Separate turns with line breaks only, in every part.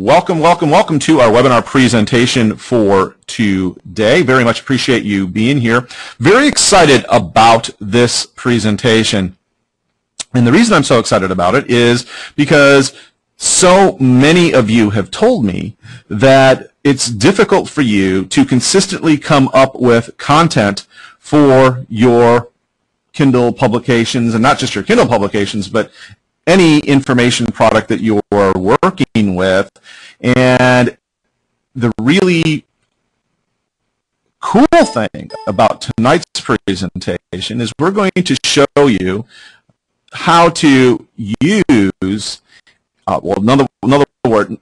welcome to our webinar presentation for today. Very much appreciate you being here. Very excited about this presentation. And the reason I'm so excited about it is because so many of you have told me that it's difficult for you to consistently come up with content for your Kindle publications, and not just your Kindle publications, but any information product that you're working with. And the really cool thing about tonight's presentation is we're going to show you how to use, another word,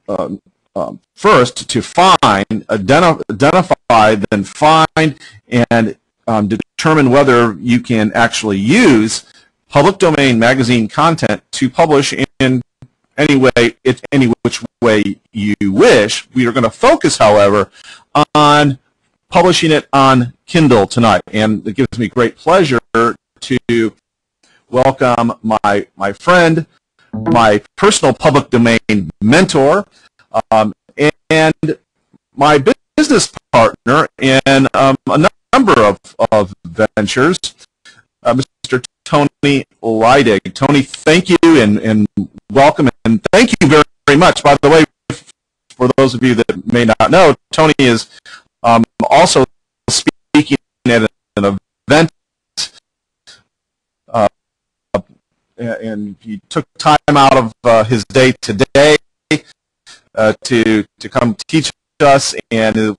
first to find, identify, then find, and determine whether you can actually use public domain magazine content to publish in any which way you wish. We are going to focus, however, on publishing it on Kindle tonight, and it gives me great pleasure to welcome my friend, my personal public domain mentor, and my business partner in a number of ventures, Mr. Tony Leidig. Tony, thank you and welcome, and thank you very, very much. By the way, for those of you that may not know, Tony is also speaking at an event, and he took time out of his day today to come teach us, and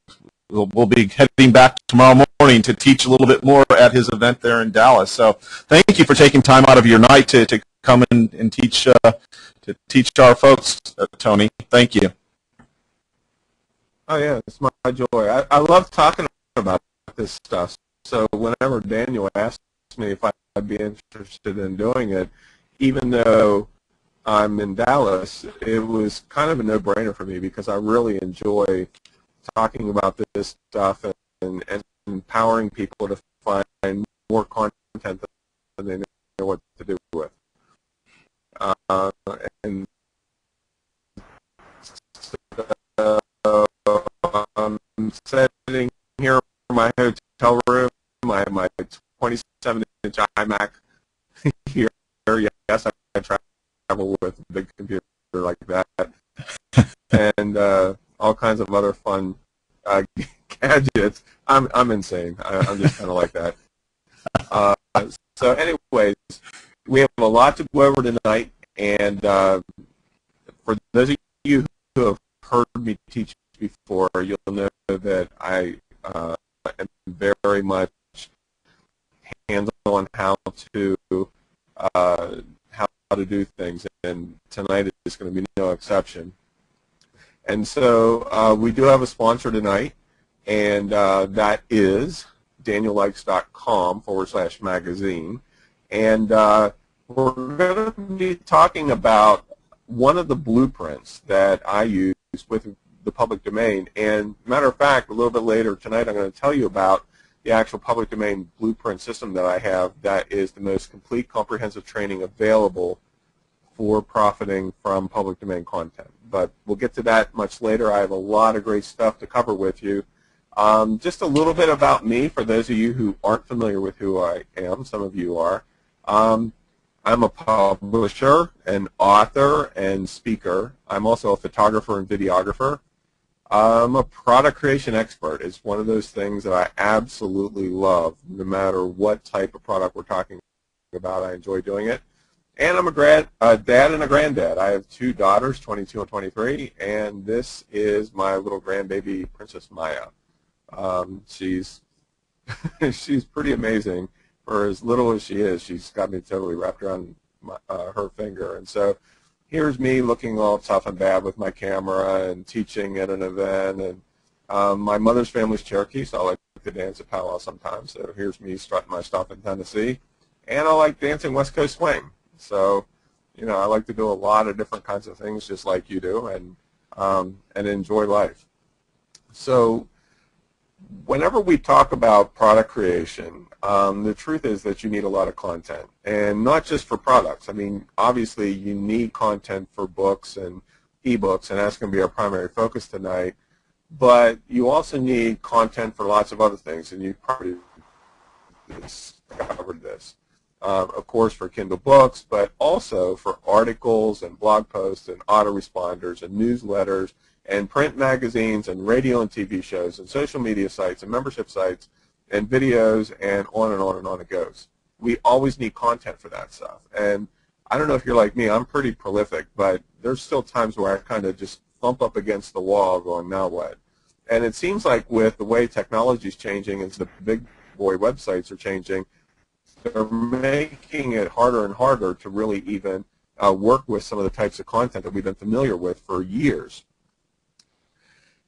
we'll be heading back tomorrow morning to teach a little bit more at his event there in Dallas. So thank you for taking time out of your night to come and teach our folks, Tony. Thank you.
Oh yeah, it's my joy. I love talking about this stuff. So whenever Daniel asked me if I'd be interested in doing it, even though I'm in Dallas, it was kind of a no-brainer for me because I really enjoy talking about this stuff and empowering people to find more content than they know what to do with. And so I'm sitting here in my hotel room, my 27-inch iMac here. Yes, I travel with a big computer like that, and all kinds of other fun gadgets. I'm insane. I'm just kind of like that. So anyways, we have a lot to go over tonight, and for those of you who have heard me teach before, you'll know that I am very much hands-on how to do things, and tonight is going to be no exception. And so we do have a sponsor tonight, and that is daniellikes.com/magazine. And we're going to be talking about one of the blueprints that I use with the public domain. And matter of fact, a little bit later tonight, I'm going to tell you about the actual public domain blueprint system that I have that is the most complete, comprehensive training available for profiting from public domain content. But we'll get to that much later. I have a lot of great stuff to cover with you. Just a little bit about me for those of you who aren't familiar with who I am. Some of you are. I'm a publisher, an author, and speaker. I'm also a photographer and videographer. I'm a product creation expert. It's one of those things that I absolutely love. No matter what type of product we're talking about, I enjoy doing it. And I'm a dad and a granddad. I have two daughters, 22 and 23, and this is my little grandbaby, Princess Maya. She's she's pretty amazing. For as little as she is, she's got me totally wrapped around her finger. And so here's me looking all tough and bad with my camera and teaching at an event. And my mother's family's Cherokee, so I like to dance at powwow sometimes. So here's me strutting my stuff in Tennessee. And I like dancing West Coast swing. So, you know, I like to do a lot of different kinds of things just like you do, and enjoy life. So whenever we talk about product creation, the truth is that you need a lot of content, and not just for products. I mean, obviously you need content for books and ebooks, and that's going to be our primary focus tonight. But you also need content for lots of other things, and you probably discovered this. Of course, for Kindle books, but also for articles and blog posts and autoresponders and newsletters and print magazines and radio and TV shows and social media sites and membership sites and videos, and on and on and on it goes. We always need content for that stuff. And I don't know if you're like me, I'm pretty prolific, but there's still times where I kind of just thump up against the wall going, now what? And it seems like with the way technology is changing and the big boy websites are changing, they're making it harder and harder to really even work with some of the types of content that we've been familiar with for years.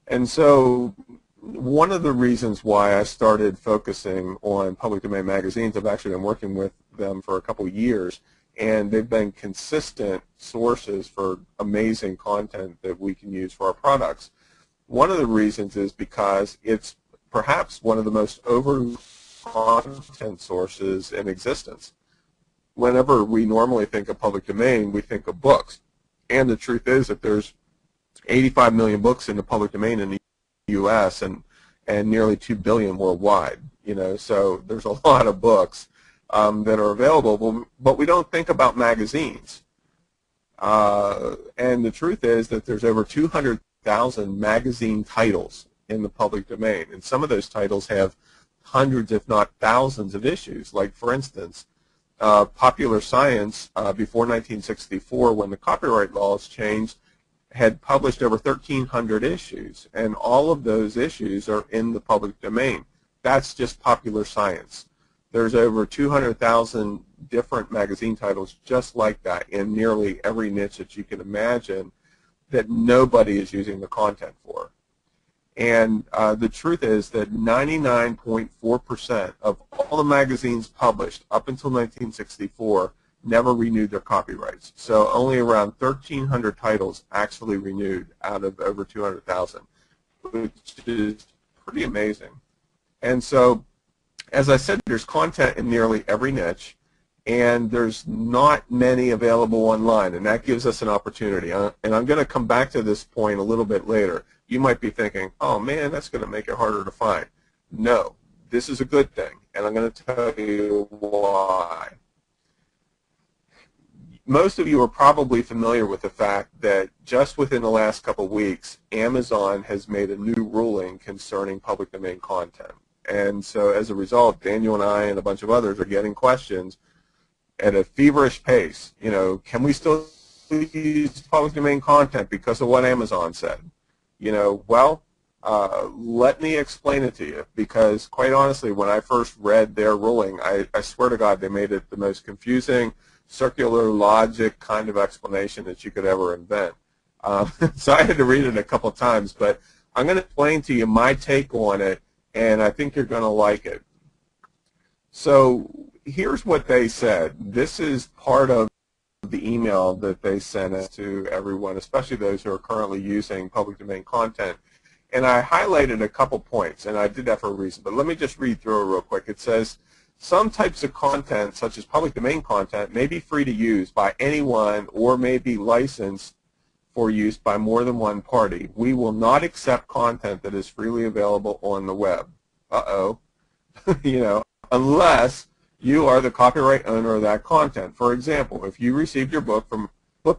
And so one of the reasons why I started focusing on public domain magazines, I've actually been working with them for a couple of years, and they've been consistent sources for amazing content that we can use for our products. One of the reasons is because it's perhaps one of the most overlooked content sources in existence. Whenever we normally think of public domain, we think of books. And the truth is that there's 85 million books in the public domain in the U.S. and nearly 2 billion worldwide. So there's a lot of books that are available, but we don't think about magazines. And the truth is that there's over 200,000 magazine titles in the public domain, and some of those titles have hundreds, if not thousands, of issues. Like, for instance, Popular Science, before 1964, when the copyright laws changed, had published over 1,300 issues, and all of those issues are in the public domain. That's just Popular Science. There's over 200,000 different magazine titles just like that in nearly every niche that you can imagine that nobody is using the content for. And the truth is that 99.4% of all the magazines published up until 1964 never renewed their copyrights. So only around 1,300 titles actually renewed out of over 200,000, which is pretty amazing. And so, as I said, there's content in nearly every niche, and there's not many available online, and that gives us an opportunity. And I'm going to come back to this point a little bit later. You might be thinking, oh man, that's going to make it harder to find. No, this is a good thing, and I'm going to tell you why. Most of you are probably familiar with the fact that just within the last couple of weeks, Amazon has made a new ruling concerning public domain content. And so as a result, Daniel and I and a bunch of others are getting questions at a feverish pace. Can we still use public domain content because of what Amazon said? Well, let me explain it to you, because quite honestly, when I first read their ruling, I swear to God, they made it the most confusing, circular logic kind of explanation that you could ever invent. So I had to read it a couple of times, but I'm going to explain to you my take on it, and I think you're going to like it. So here's what they said. This is part of the email that they sent us to everyone, especially those who are currently using public domain content. And I highlighted a couple points, and I did that for a reason, but let me just read through it real quick. It says, some types of content, such as public domain content, may be free to use by anyone or may be licensed for use by more than one party. We will not accept content that is freely available on the web. Uh-oh. Unless you are the copyright owner of that content. For example, if you received your book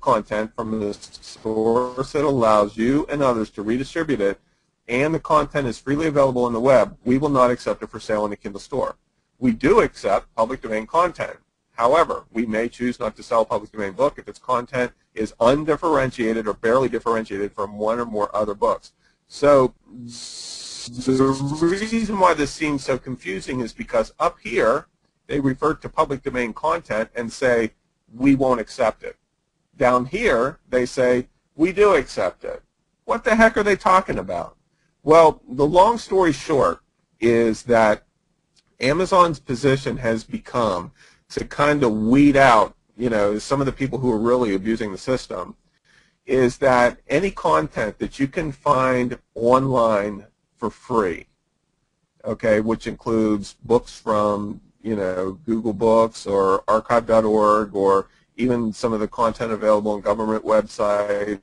content from the source that allows you and others to redistribute it, and the content is freely available on the web, we will not accept it for sale in the Kindle store. We do accept public domain content. However, we may choose not to sell a public domain book if its content is undifferentiated or barely differentiated from one or more other books. So the reason why this seems so confusing is because up here, they refer to public domain content and say, we won't accept it. Down here, they say, we do accept it. What the heck are they talking about? Well, the long story short is that Amazon's position has become to kind of weed out, some of the people who are really abusing the system, is that any content that you can find online for free, okay, which includes books from, Google Books or archive.org, or even some of the content available on government websites